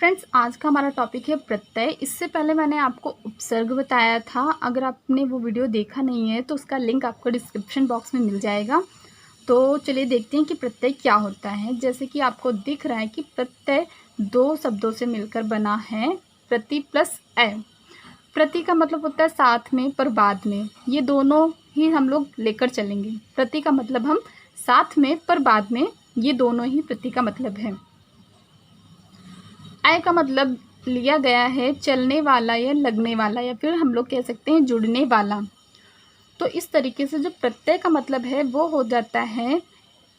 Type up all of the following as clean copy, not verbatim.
Friends, आज का हमारा टॉपिक है प्रत्यय। इससे पहले मैंने आपको उपसर्ग बताया था। अगर आपने वो वीडियो देखा नहीं है तो उसका लिंक आपको डिस्क्रिप्शन बॉक्स में मिल जाएगा। तो चलिए देखते हैं कि प्रत्यय क्या होता है। जैसे कि आपको दिख रहा है कि प्रत्यय दो शब्दों से मिलकर बना है, प्रति प्लस अ। प्रति का मतलब होता है साथ में पर बाद में, ये दोनों ही हम लोग लेकर चलेंगे। प्रति का मतलब हम साथ में पर बाद में, ये दोनों ही प्रति का मतलब है। अय का मतलब लिया गया है चलने वाला या लगने वाला, या फिर हम लोग कह सकते हैं जुड़ने वाला। तो इस तरीके से जो प्रत्यय का मतलब है वो हो जाता है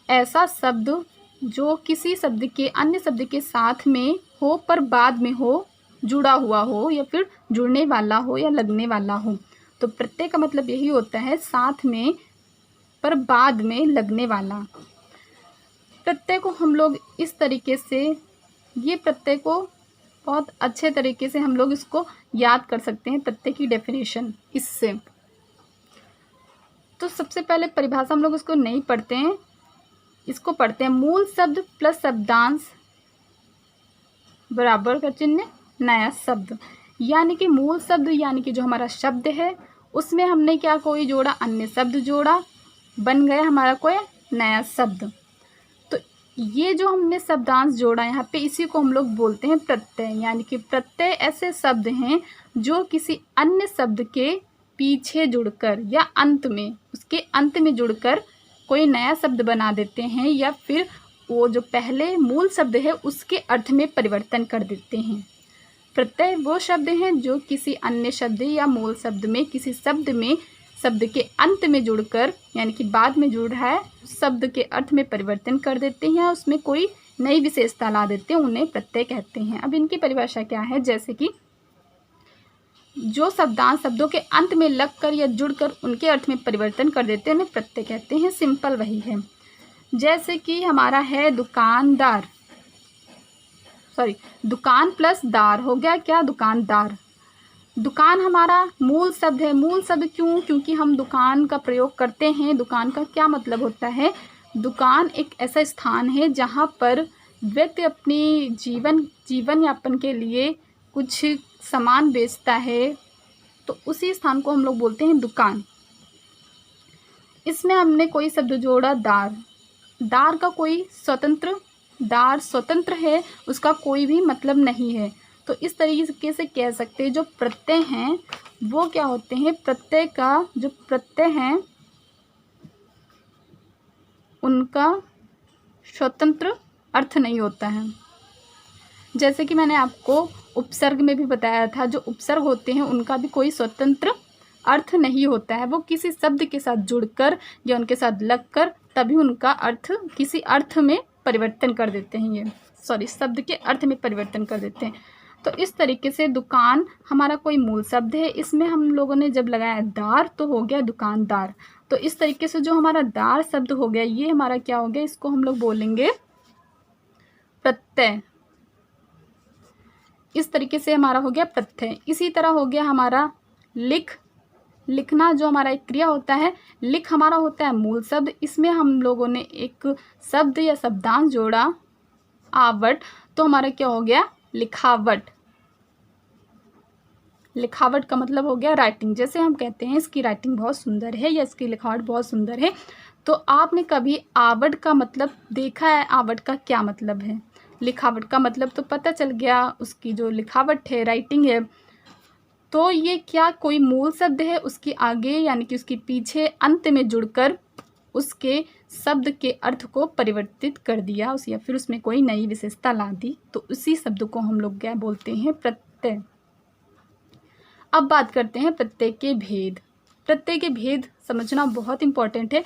ऐसा शब्द जो किसी शब्द के अन्य शब्द के साथ में हो पर बाद में हो, जुड़ा हुआ हो या फिर जुड़ने वाला हो या लगने वाला हो। तो प्रत्यय का मतलब यही होता है साथ में पर बाद में लगने वाला। प्रत्यय को हम लोग इस तरीके से, ये प्रत्यय को बहुत अच्छे तरीके से हम लोग इसको याद कर सकते हैं, प्रत्यय की डेफिनेशन इससे। तो सबसे पहले परिभाषा हम लोग इसको नहीं पढ़ते हैं, इसको पढ़ते हैं। मूल शब्द प्लस शब्दांश बराबर का चिन्ह नया शब्द। यानी कि मूल शब्द यानी कि जो हमारा शब्द है उसमें हमने क्या कोई जोड़ा, अन्य शब्द जोड़ा, बन गया हमारा कोई नया शब्द। तो ये जो हमने शब्दांश जोड़ा यहाँ पे, इसी को हम लोग बोलते हैं प्रत्यय। यानी कि प्रत्यय ऐसे शब्द हैं जो किसी अन्य शब्द के पीछे जुड़कर या अंत में, उसके अंत में जुड़कर कोई नया शब्द बना देते हैं, या फिर वो जो पहले मूल शब्द है उसके अर्थ में परिवर्तन कर देते हैं। प्रत्यय वो शब्द हैं जो किसी अन्य शब्द या मूल शब्द में, किसी शब्द में, शब्द के अंत में जुड़कर यानी कि बाद में जुड़ रहा है, शब्द के अर्थ में परिवर्तन कर देते हैं, उसमें कोई नई विशेषता ला देते हैं, उन्हें प्रत्यय कहते हैं। अब इनकी परिभाषा क्या है, जैसे कि जो शब्दांश शब्दों के अंत में लगकर या जुड़कर उनके अर्थ में परिवर्तन कर देते हैं, उन्हें प्रत्यय कहते हैं। सिंपल वही है। जैसे कि हमारा है दुकानदार, दुकान प्लस दार हो गया क्या, दुकानदार। दुकान हमारा मूल शब्द है। मूल शब्द क्यों? क्योंकि हम दुकान का प्रयोग करते हैं। दुकान का क्या मतलब होता है, दुकान एक ऐसा स्थान है जहाँ पर व्यक्ति अपनी जीवन यापन के लिए कुछ सामान बेचता है, तो उसी स्थान को हम लोग बोलते हैं दुकान। इसमें हमने कोई शब्द जोड़ा दार। दार का कोई स्वतंत्र, दार स्वतंत्र है, उसका कोई भी मतलब नहीं है। तो इस तरीके से कह सकते हैं जो प्रत्यय हैं वो क्या होते हैं, प्रत्यय का जो प्रत्यय हैं उनका स्वतंत्र अर्थ नहीं होता है। जैसे कि मैंने आपको उपसर्ग में भी बताया था, जो उपसर्ग होते हैं उनका भी कोई स्वतंत्र अर्थ नहीं होता है। वो किसी शब्द के साथ जुड़कर या उनके साथ लगकर तभी उनका अर्थ किसी अर्थ में परिवर्तन कर देते हैं। शब्द के अर्थ में परिवर्तन कर देते हैं। तो इस तरीके से दुकान हमारा कोई मूल शब्द है, इसमें हम लोगों ने जब लगाया दार तो हो गया दुकानदार। तो इस तरीके से जो हमारा दार शब्द हो गया, ये हमारा क्या हो गया, इसको हम लोग बोलेंगे प्रत्यय। इस तरीके से हमारा हो गया प्रत्यय। इसी तरह हो गया हमारा लिखना, जो हमारा एक क्रिया होता है। लिख हमारा होता है मूल शब्द, इसमें हम लोगों ने एक शब्द या शब्दांश जोड़ा आवट, तो हमारा क्या हो गया, लिखावट। लिखावट का मतलब हो गया राइटिंग। जैसे हम कहते हैं इसकी राइटिंग बहुत सुंदर है या इसकी लिखावट बहुत सुंदर है, तो आपने कभी आवट का मतलब देखा है, आवट का क्या मतलब है, लिखावट का मतलब तो पता चल गया, उसकी जो लिखावट है, राइटिंग है। तो ये क्या कोई मूल शब्द है, उसके आगे यानी कि उसके पीछे अंत में जुड़कर उसके शब्द के अर्थ को परिवर्तित कर दिया या फिर उसमें कोई नई विशेषता ला दी, तो उसी शब्द को हम लोग क्या बोलते हैं, प्रत्यय। अब बात करते हैं प्रत्यय के भेद। प्रत्यय के भेद समझना बहुत इंपॉर्टेंट है,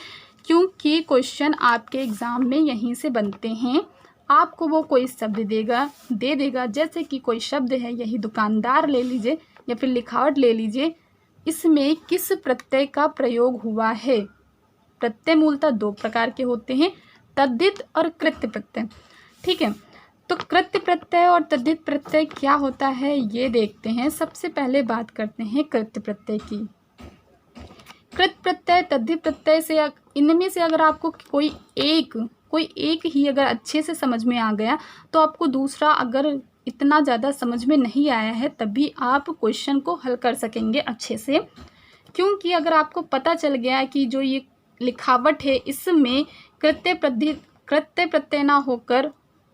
क्योंकि क्वेश्चन आपके एग्ज़ाम में यहीं से बनते हैं। आपको वो कोई शब्द दे देगा, जैसे कि कोई शब्द है, यही दुकानदार ले लीजिए या फिर लिखावट ले लीजिए, इसमें किस प्रत्यय का प्रयोग हुआ है। प्रत्यय मूलतः दो प्रकार के होते हैं, तद्धित और कृत्य प्रत्यय। ठीक है, तो कृत्य प्रत्यय और तद्धित प्रत्यय क्या होता है ये देखते हैं। सबसे पहले बात करते हैं कृत्य प्रत्यय की। कृत्य प्रत्यय, तद्धित प्रत्यय से इनमें से अगर आपको कोई एक ही अगर अच्छे से समझ में आ गया, तो आपको दूसरा अगर इतना ज़्यादा समझ में नहीं आया है तब भी आप क्वेश्चन को हल कर सकेंगे अच्छे से, क्योंकि अगर आपको पता चल गया कि जो ये लिखावट है इसमें कृत्य प्रत्यय ना होकर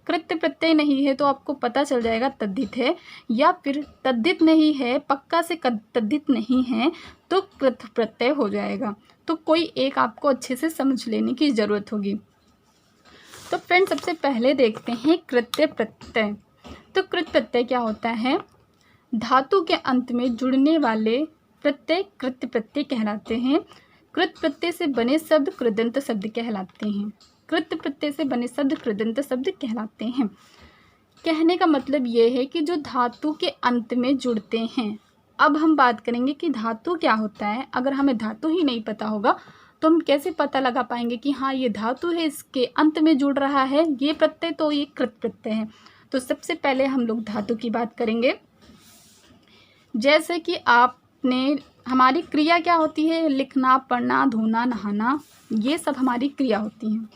कृत्य प्रत्यय नहीं है तो आपको पता चल जाएगा तद्धित है, या फिर तद्धित नहीं है, पक्का से तद्धित नहीं है तो कृत प्रत्यय हो जाएगा। तो कोई एक आपको अच्छे से समझ लेने की ज़रूरत होगी। तो फ्रेंड सबसे पहले देखते हैं कृत्य प्रत्यय। तो कृत प्रत्यय क्या होता है? धातु के अंत में जुड़ने वाले प्रत्यय कृत्य प्रत्यय कहलाते हैं। कृत प्रत्यय से बने शब्द कृदंत शब्द कहलाते हैं। कृत प्रत्यय से बने शब्द कृदंत शब्द कहलाते हैं। कहने का मतलब ये है कि जो धातु के अंत में जुड़ते हैं। अब हम बात करेंगे कि धातु क्या होता है। अगर हमें धातु ही नहीं पता होगा तो हम कैसे पता लगा पाएंगे कि हाँ ये धातु है, इसके अंत में जुड़ रहा है ये प्रत्यय, तो ये कृत प्रत्यय है। तो सबसे पहले हम लोग धातु की बात करेंगे। जैसे कि आपने, हमारी क्रिया क्या होती है? लिखना, पढ़ना, धोना, नहाना, ये सब हमारी क्रिया होती हैं।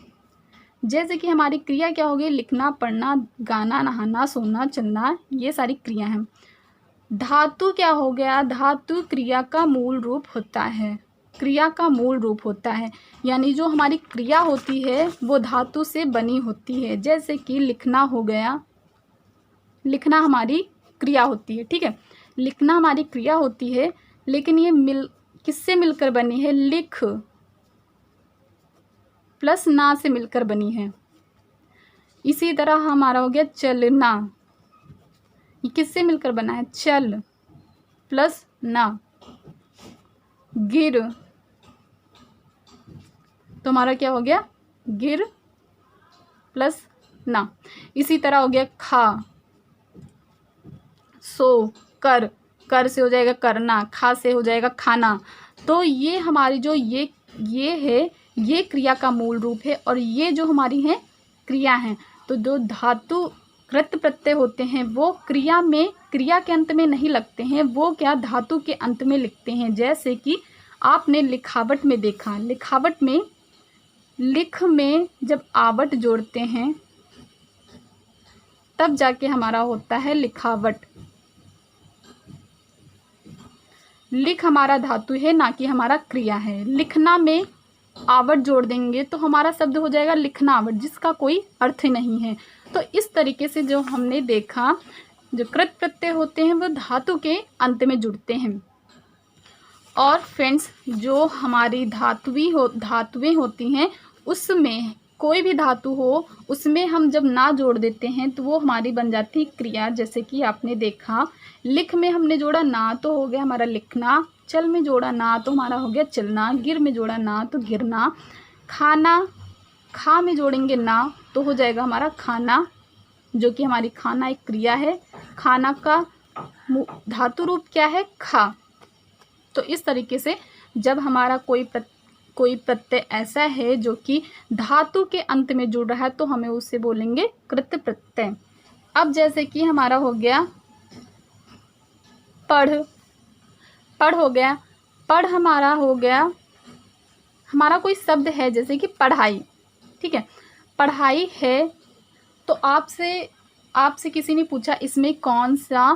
जैसे कि हमारी क्रिया क्या होगी? लिखना, पढ़ना, गाना, नहाना, सोना, चलना, ये सारी क्रिया हैं। धातु क्या हो गया? धातु क्रिया का मूल रूप होता है। क्रिया का मूल रूप होता है, यानी जो हमारी क्रिया होती है वो धातु से बनी होती है। जैसे कि लिखना हो गया, लिखना हमारी क्रिया होती है, ठीक है, लिखना हमारी क्रिया होती है, लेकिन ये किससे मिलकर बनी है? लिख प्लस ना से मिलकर बनी है। इसी तरह हमारा हो गया चलना, ये किससे मिलकर बना है? चल प्लस ना। गिर, तो हमारा क्या हो गया? गिर प्लस ना। इसी तरह हो गया खा, सो, कर, कर से हो जाएगा करना, खा से हो जाएगा खाना। तो ये हमारी जो ये है, ये क्रिया का मूल रूप है, और ये जो हमारी है क्रिया हैं। तो जो धातु कृत प्रत्यय होते हैं वो क्रिया में, क्रिया के अंत में नहीं लगते हैं, वो क्या धातु के अंत में लिखते हैं। जैसे कि आपने लिखावट में देखा, लिखावट में लिख में जब आवट जोड़ते हैं तब जाके हमारा होता है लिखावट। लिख हमारा धातु है, ना कि हमारा क्रिया है। लिखना में आवट जोड़ देंगे तो हमारा शब्द हो जाएगा लिखनावट, जिसका कोई अर्थ नहीं है। तो इस तरीके से जो हमने देखा, जो कृत प्रत्यय होते हैं वो धातु के अंत में जुड़ते हैं। और फ्रेंड्स जो हमारी धातुएं होती हैं, उसमें कोई भी धातु हो उसमें हम जब ना जोड़ देते हैं तो वो हमारी बन जाती है क्रिया। जैसे कि आपने देखा, लिख में हमने जोड़ा ना तो हो गया हमारा लिखना, चल में जोड़ा ना तो हमारा हो गया चलना, गिर में जोड़ा ना तो गिरना, खाना, खा में जोड़ेंगे ना तो हो जाएगा हमारा खाना, जो कि हमारी खाना एक क्रिया है। खाना का धातु रूप क्या है? खा। तो इस तरीके से जब हमारा कोई प्रत्यय ऐसा है जो कि धातु के अंत में जुड़ रहा है तो हमें उसे बोलेंगे कृत प्रत्यय। अब जैसे कि हमारा हो गया पढ़, पढ़ हो गया, पढ़ हमारा हो गया, हमारा कोई शब्द है जैसे कि पढ़ाई, ठीक है, पढ़ाई है। तो आपसे किसी ने पूछा इसमें कौन सा,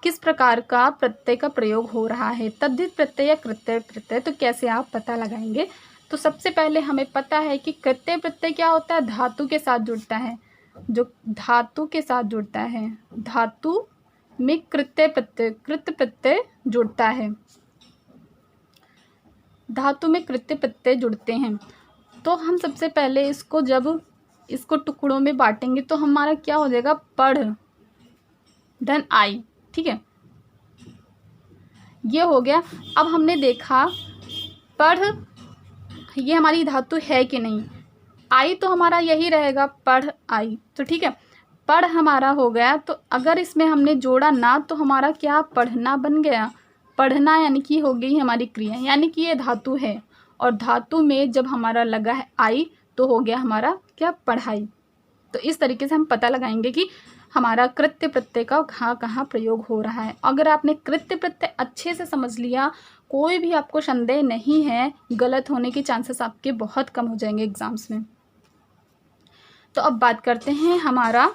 किस प्रकार का प्रत्यय का प्रयोग हो रहा है, तद्धित प्रत्यय या कृत्य प्रत्यय, तो कैसे आप पता लगाएंगे? तो सबसे पहले हमें पता है कि कृत्य प्रत्यय क्या होता है? धातु के साथ जुड़ता है। जो धातु के साथ जुड़ता है, धातु में कृत्य प्रत्यय जुड़ता है, धातु में कृत्य प्रत्यय जुड़ते हैं। तो हम सबसे पहले इसको जब इसको टुकड़ों में बांटेंगे तो हमारा क्या हो जाएगा? पढ़ धन आई, ठीक है, ये हो गया। अब हमने देखा पढ़ ये हमारी धातु है कि नहीं, आई तो हमारा यही रहेगा पढ़ आई, तो ठीक है, पढ़ हमारा हो गया। तो अगर इसमें हमने जोड़ा ना तो हमारा क्या? पढ़ना बन गया। पढ़ना यानी कि हो गई हमारी क्रिया, यानी कि ये धातु है, और धातु में जब हमारा लगा है आई तो हो गया हमारा क्या? पढ़ाई। तो इस तरीके से हम पता लगाएंगे कि हमारा कृत्य प्रत्यय का कहाँ कहाँ प्रयोग हो रहा है। अगर आपने कृत्य प्रत्यय अच्छे से समझ लिया, कोई भी आपको संदेह नहीं है, गलत होने के चांसेस आपके बहुत कम हो जाएंगे एग्जाम्स में। तो अब बात करते हैं हमारा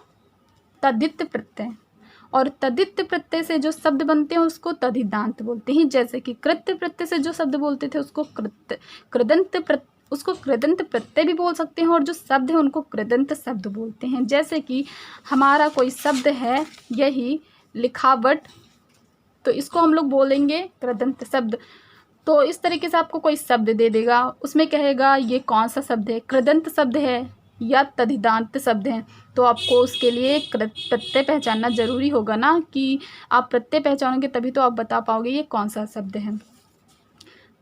तद्धित प्रत्यय। और तद्धित प्रत्यय से जो शब्द बनते हैं उसको तद्धितांत बोलते हैं। जैसे कि कृत्य प्रत्यय से जो शब्द बोलते थे उसको कृदंत प्रत्यय भी बोल सकते हैं, और जो शब्द है उनको कृदंत शब्द बोलते हैं। जैसे कि हमारा कोई शब्द है यही लिखावट, तो इसको हम लोग बोलेंगे कृदंत शब्द। तो इस तरीके से आपको कोई शब्द दे देगा, उसमें कहेगा ये कौन सा शब्द है, कृदंत शब्द है या तद्धितांत शब्द है। तो आपको उसके लिए प्रत्यय पहचानना जरूरी होगा ना, कि आप प्रत्यय पहचानोगे तभी तो आप बता पाओगे ये कौन सा शब्द है।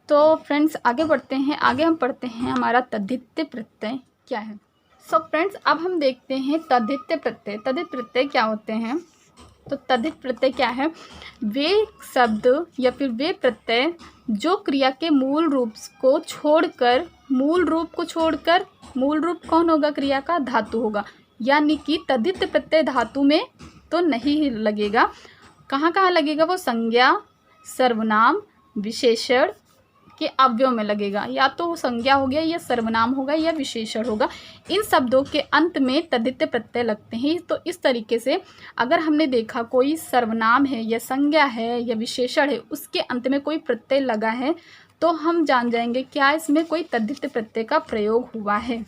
तो फ्रेंड्स आगे बढ़ते हैं, आगे हम पढ़ते हैं हमारा तद्धित प्रत्यय क्या है। सो फ्रेंड्स अब हम देखते हैं तद्धित प्रत्यय। तद्धित प्रत्यय क्या होते हैं? तो तद्धित प्रत्यय क्या है? वे शब्द या फिर वे प्रत्यय जो क्रिया के मूल रूप को छोड़कर, मूल रूप कौन होगा? क्रिया का धातु होगा। यानी कि तद्धित प्रत्यय धातु में तो नहीं लगेगा। कहाँ कहाँ लगेगा वो? संज्ञा, सर्वनाम, विशेषण के अवयव में लगेगा। या तो संज्ञा हो गया, या सर्वनाम होगा, या विशेषण होगा। इन शब्दों के अंत में तद्धित प्रत्यय लगते हैं। तो इस तरीके से अगर हमने देखा कोई सर्वनाम है या संज्ञा है या विशेषण है, उसके अंत में कोई प्रत्यय लगा है, तो हम जान जाएंगे क्या इसमें कोई तद्धित प्रत्यय का प्रयोग हुआ है।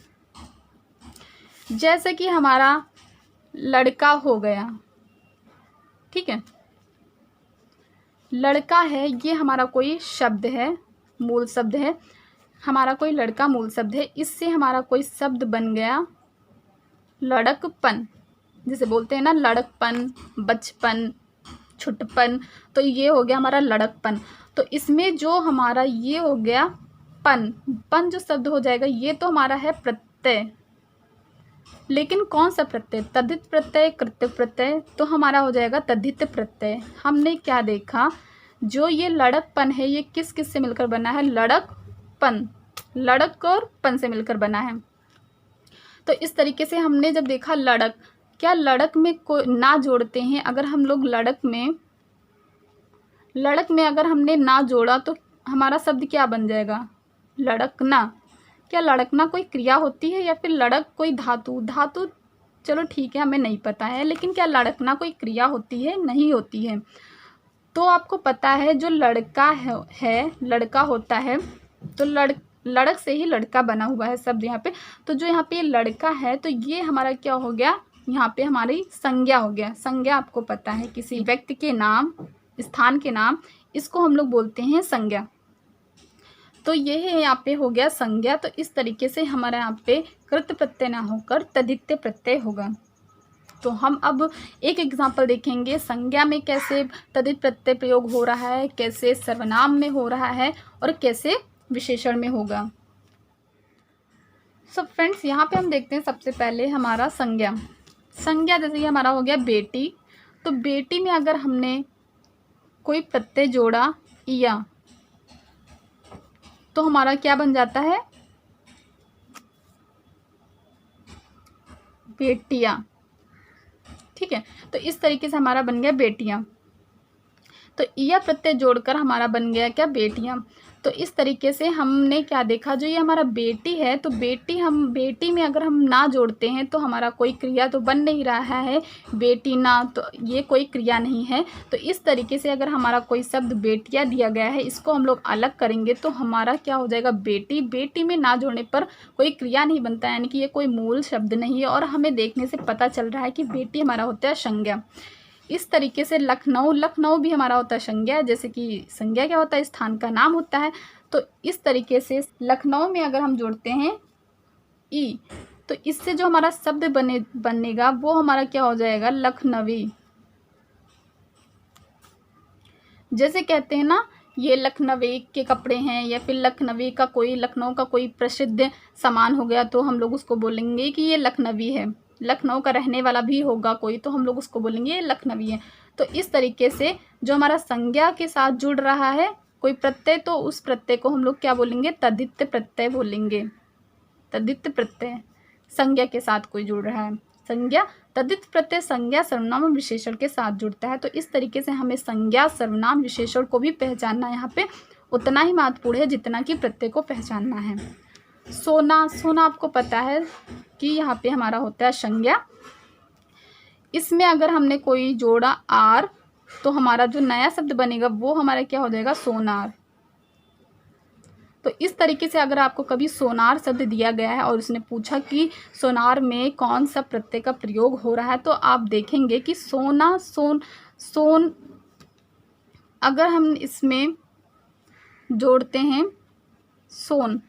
जैसे कि हमारा लड़का हो गया, ठीक है, लड़का है, ये हमारा कोई शब्द है, मूल शब्द है, हमारा कोई लड़का मूल शब्द है। इससे हमारा कोई शब्द बन गया लड़कपन, जिसे बोलते हैं ना लड़कपन, बचपन, छुटपन। तो ये हो गया हमारा लड़कपन। तो इसमें जो हमारा ये हो गया पन जो शब्द हो जाएगा, ये तो हमारा है प्रत्यय। लेकिन कौन सा प्रत्यय? तद्धित प्रत्यय, कृत्य प्रत्यय। तो हमारा हो जाएगा तद्धित प्रत्यय। हमने क्या देखा? जो ये लड़कपन है ये किस किस से मिलकर बना है? लड़कपन, लड़क और पन से मिलकर बना है। तो इस तरीके से हमने जब देखा लड़क, क्या लड़क में कोई ना जोड़ते हैं? अगर हम लोग लड़क में अगर हमने ना जोड़ा तो हमारा शब्द क्या बन जाएगा? लड़कना। क्या लड़कना कोई क्रिया होती है या फिर लड़क कोई धातु? चलो ठीक है, हमें नहीं पता है, लेकिन क्या लड़कना कोई क्रिया होती है? नहीं होती है। तो आपको पता है जो लड़का है लड़का होता है, तो लड़क से ही लड़का बना हुआ है शब्द यहाँ पे। तो जो यहाँ पे लड़का है, तो ये हमारा क्या हो गया? यहाँ पे हमारी संज्ञा हो गया। संज्ञा आपको पता है किसी व्यक्ति के नाम, स्थान के नाम, इसको हम लोग बोलते हैं संज्ञा। तो ये है यहाँ पे हो गया संज्ञा। तो इस तरीके से हमारा यहाँ पे कृत प्रत्यय ना होकर तद्धित प्रत्यय होगा। तो हम अब एक एग्जाम्पल देखेंगे संज्ञा में कैसे तद्धित प्रत्यय प्रयोग हो रहा है, कैसे सर्वनाम में हो रहा है, और कैसे विशेषण में होगा। सो फ्रेंड्स यहाँ पे हम देखते हैं सबसे पहले हमारा संज्ञा। जैसे कि हमारा हो गया बेटी। तो बेटी में अगर हमने कोई प्रत्यय जोड़ा या, तो हमारा क्या बन जाता है? बेटियां। ठीक है, तो इस तरीके से हमारा बन गया बेटियां। तो यह प्रत्यय जोड़कर हमारा बन गया क्या? बेटियां। तो इस तरीके से हमने क्या देखा? जो ये हमारा बेटी है, तो बेटी में अगर हम ना जोड़ते हैं तो हमारा कोई क्रिया तो बन नहीं रहा है। बेटी ना, तो ये कोई क्रिया नहीं है। तो इस तरीके से अगर हमारा कोई शब्द बेटियां दिया गया है, इसको हम लोग अलग करेंगे तो हमारा क्या हो जाएगा? बेटी में ना जोड़ने पर कोई क्रिया नहीं बनता है, यानी कि ये कोई मूल शब्द नहीं है। और हमें देखने से पता चल रहा है कि बेटी हमारा होता है संज्ञा। इस तरीके से लखनऊ भी हमारा होता है संज्ञा। जैसे कि संज्ञा क्या होता है? स्थान का नाम होता है। तो इस तरीके से लखनऊ में अगर हम जोड़ते हैं ई, तो इससे जो हमारा शब्द बनेगा वो हमारा क्या हो जाएगा? लखनवी। जैसे कहते हैं ना, ये लखनवी के कपड़े हैं, या फिर लखनऊ का कोई प्रसिद्ध सामान हो गया, तो हम लोग उसको बोलेंगे कि ये लखनवी है। लखनऊ का रहने वाला भी होगा कोई, तो हम लोग उसको बोलेंगे ये लखनवी है। तो इस तरीके से जो हमारा संज्ञा के साथ जुड़ रहा है कोई प्रत्यय, तो उस प्रत्यय को हम लोग क्या बोलेंगे? तद्धित प्रत्यय बोलेंगे। तद्धित प्रत्यय संज्ञा के साथ कोई जुड़ रहा है। संज्ञा, तद्धित प्रत्यय संज्ञा, सर्वनाम और विशेषण के साथ जुड़ता है। तो इस तरीके से हमें संज्ञा, सर्वनाम, विशेषण को भी पहचानना यहाँ पे उतना ही महत्वपूर्ण है जितना कि प्रत्यय को पहचानना है। सोना आपको पता है कि यहाँ पे हमारा होता है संज्ञा। इसमें अगर हमने कोई जोड़ा आर तो हमारा जो नया शब्द बनेगा वो हमारा क्या हो जाएगा, सोनार। तो इस तरीके से अगर आपको कभी सोनार शब्द दिया गया है और उसने पूछा कि सोनार में कौन सा प्रत्यय का प्रयोग हो रहा है, तो आप देखेंगे कि सोना, सोन अगर हम इसमें जोड़ते हैं सोन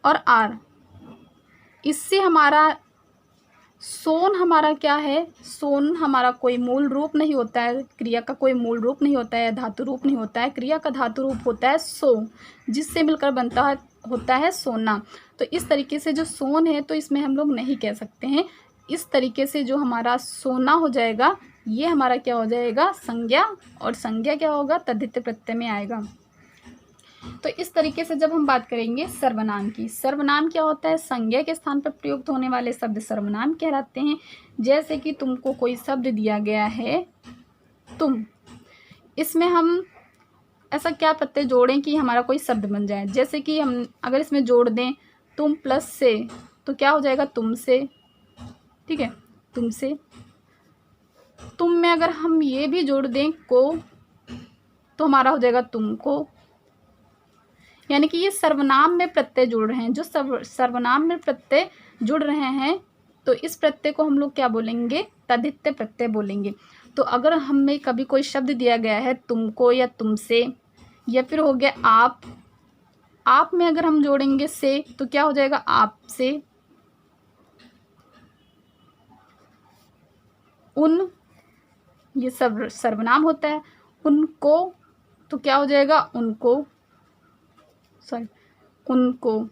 और आर, इससे हमारा सोन हमारा क्या है, सोन हमारा कोई मूल रूप नहीं होता है, क्रिया का कोई मूल रूप नहीं होता है, धातु रूप नहीं होता है। क्रिया का धातु रूप होता है सो, जिससे मिलकर बनता है होता है सोना। तो इस तरीके से जो सोन है तो इसमें हम लोग नहीं कह सकते हैं। इस तरीके से जो हमारा सोना हो जाएगा ये हमारा क्या हो जाएगा, संज्ञा, और संज्ञा क्या होगा, तद्धित प्रत्यय में आएगा। तो इस तरीके से जब हम बात करेंगे सर्वनाम की, सर्वनाम क्या होता है, संज्ञा के स्थान पर प्रयुक्त होने वाले शब्द सर्वनाम कहलाते हैं। जैसे कि तुमको कोई शब्द दिया गया है तुम, इसमें हम ऐसा क्या प्रत्यय जोड़ें कि हमारा कोई शब्द बन जाए। जैसे कि हम अगर इसमें जोड़ दें तुम प्लस से तो क्या हो जाएगा, तुमसे, ठीक है, तुमसे। तुम में अगर हम ये भी जोड़ दें को तो हमारा हो जाएगा तुमको। यानी कि ये सर्वनाम में प्रत्यय जुड़ रहे हैं। जो सर्वनाम में प्रत्यय जुड़ रहे हैं तो इस प्रत्यय को हम लोग क्या बोलेंगे, तद्धित प्रत्यय बोलेंगे। तो अगर हमें कभी कोई शब्द दिया गया है तुमको या तुमसे, या फिर हो गया आप में अगर हम जोड़ेंगे से तो क्या हो जाएगा, आपसे। उन, ये सब सर्वनाम होता है। उनको तो क्या हो जाएगा, उनको, सॉरी, उनको।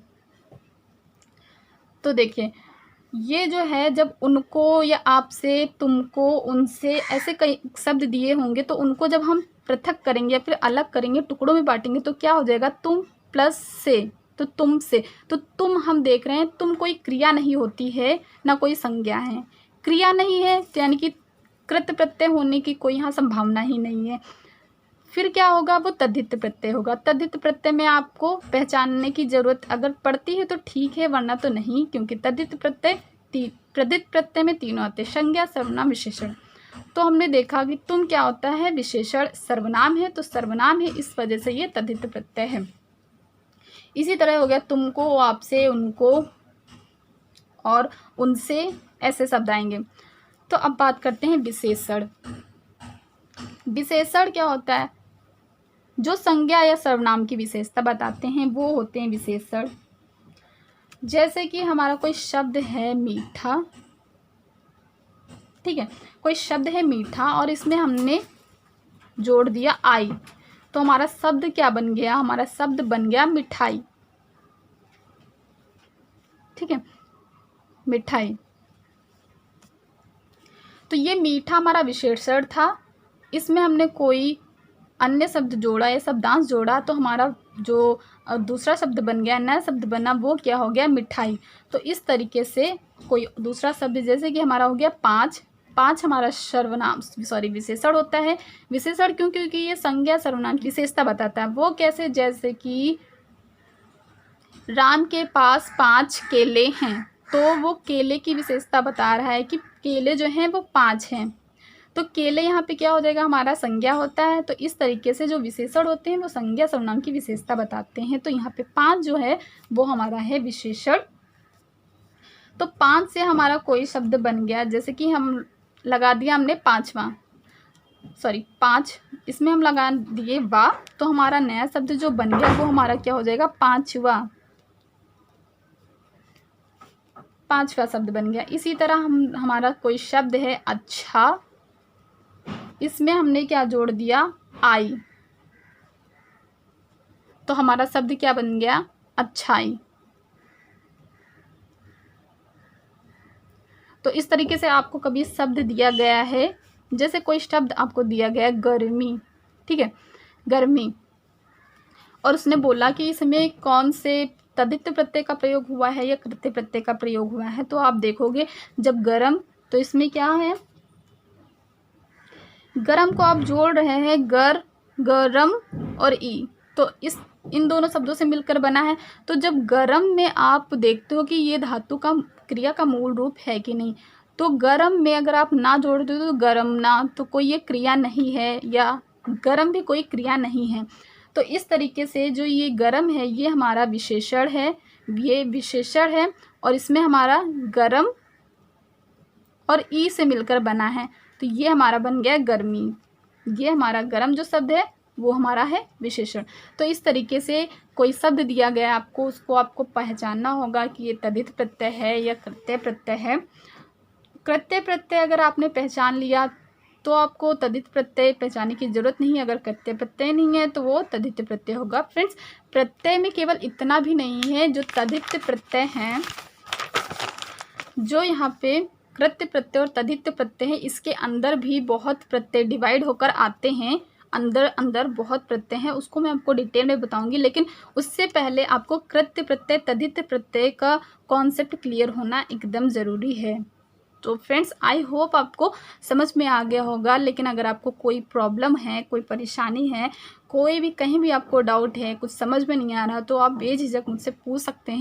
तो देखिए ये जो है, जब उनको या आपसे, तुमको, उनसे ऐसे कई शब्द दिए होंगे तो उनको जब हम पृथक करेंगे या फिर अलग करेंगे, टुकड़ों में बांटेंगे तो क्या हो जाएगा, तुम प्लस से, तो तुमसे। तो तुम हम देख रहे हैं, तुम कोई क्रिया नहीं होती है, ना कोई संज्ञा है। क्रिया नहीं है यानी कि कृत प्रत्यय होने की कोई यहाँ संभावना ही नहीं है। फिर क्या होगा, वो तद्धित प्रत्यय होगा। तद्धित प्रत्यय में आपको पहचानने की जरूरत अगर पड़ती है तो ठीक है, वरना तो नहीं, क्योंकि तद्धित प्रत्यय तद्धित प्रत्यय में तीनों आते हैं, संज्ञा, सर्वनाम, विशेषण। तो हमने देखा कि तुम क्या होता है, विशेषण, सर्वनाम है, तो सर्वनाम है, इस वजह से ये तद्धित प्रत्यय है। इसी तरह हो गया तुमको, आपसे, उनको और उनसे, ऐसे शब्द आएंगे। तो अब बात करते हैं विशेषण। विशेषण क्या होता है, जो संज्ञा या सर्वनाम की विशेषता बताते हैं वो होते हैं विशेषण। जैसे कि हमारा कोई शब्द है मीठा, ठीक है, कोई शब्द है मीठा और इसमें हमने जोड़ दिया आई, तो हमारा शब्द क्या बन गया, हमारा शब्द बन गया मिठाई, ठीक है, मिठाई। तो ये मीठा हमारा विशेषण था, इसमें हमने कोई अन्य शब्द जोड़ा या शब्दांश जोड़ा तो हमारा जो दूसरा शब्द बन गया, नया शब्द बना, वो क्या हो गया, मिठाई। तो इस तरीके से कोई दूसरा शब्द, जैसे कि हमारा हो गया पाँच, पाँच हमारा सर्वनाम, सॉरी, विशेषण होता है। विशेषण क्यों, क्योंकि ये संज्ञा सर्वनाम की विशेषता बताता है। वो कैसे, जैसे कि राम के पास 5 केले हैं, तो वो केले की विशेषता बता रहा है कि केले जो हैं वो 5 हैं, तो केले यहाँ पे क्या हो जाएगा, हमारा संज्ञा होता है। तो इस तरीके से जो विशेषण होते हैं वो संज्ञा सर्वनाम की विशेषता बताते हैं। तो यहाँ पे 5 जो है वो हमारा है विशेषण। तो 5 से हमारा कोई शब्द बन गया, जैसे कि हम लगा दिया हमने 5, इसमें हम लगा दिए वा, तो हमारा नया शब्द जो बन गया वो हमारा क्या हो जाएगा, पांचवा शब्द बन गया। इसी तरह हमारा कोई शब्द है अच्छा, इसमें हमने क्या जोड़ दिया, आई, तो हमारा शब्द क्या बन गया, अच्छाई। तो इस तरीके से आपको कभी शब्द दिया गया है, जैसे कोई शब्द आपको दिया गया है गर्मी, ठीक है, गर्मी, और उसने बोला कि इसमें कौन से तद्धित प्रत्यय का प्रयोग हुआ है या कृत्य प्रत्यय का प्रयोग हुआ है। तो आप देखोगे जब गरम, तो इसमें क्या है, गरम को आप जोड़ रहे हैं गरम और ई, तो इन दोनों शब्दों से मिलकर बना है। तो जब गरम में आप देखते हो कि ये धातु का क्रिया का मूल रूप है कि नहीं, तो गरम में अगर आप ना जोड़ते हो तो गरम ना, तो कोई ये क्रिया नहीं है, या गरम भी कोई क्रिया नहीं है। तो इस तरीके से जो ये गरम है ये हमारा विशेषण है, ये विशेषण है और इसमें हमारा गरम और ई से मिलकर बना है, तो ये हमारा बन गया गर्मी। ये हमारा गरम जो शब्द है वो हमारा है विशेषण। तो इस तरीके से कोई शब्द दिया गया है आपको, उसको आपको पहचानना होगा कि ये तद्धित प्रत्यय है या कृत्य प्रत्यय है। कृत्य प्रत्यय अगर आपने पहचान लिया तो आपको तद्धित प्रत्यय पहचानने की ज़रूरत नहीं है। अगर कृत्य प्रत्यय नहीं है तो वो तद्धित प्रत्यय होगा। फ्रेंड्स, प्रत्यय में केवल इतना भी नहीं है, जो तद्धित प्रत्यय हैं, जो यहाँ पे कृत्य प्रत्यय और तद्धित प्रत्यय है, इसके अंदर भी बहुत प्रत्यय डिवाइड होकर आते हैं। अंदर बहुत प्रत्यय हैं, उसको मैं आपको डिटेल में बताऊंगी, लेकिन उससे पहले आपको कृत्य प्रत्यय तद्धित प्रत्यय का कॉन्सेप्ट क्लियर होना एकदम ज़रूरी है। तो फ्रेंड्स, आई होप आपको समझ में आ गया होगा। लेकिन अगर आपको कोई प्रॉब्लम है, कोई परेशानी है, कोई भी कहीं भी आपको डाउट है, कुछ समझ में नहीं आ रहा, तो आप बेझिझक मुझसे पूछ सकते हैं।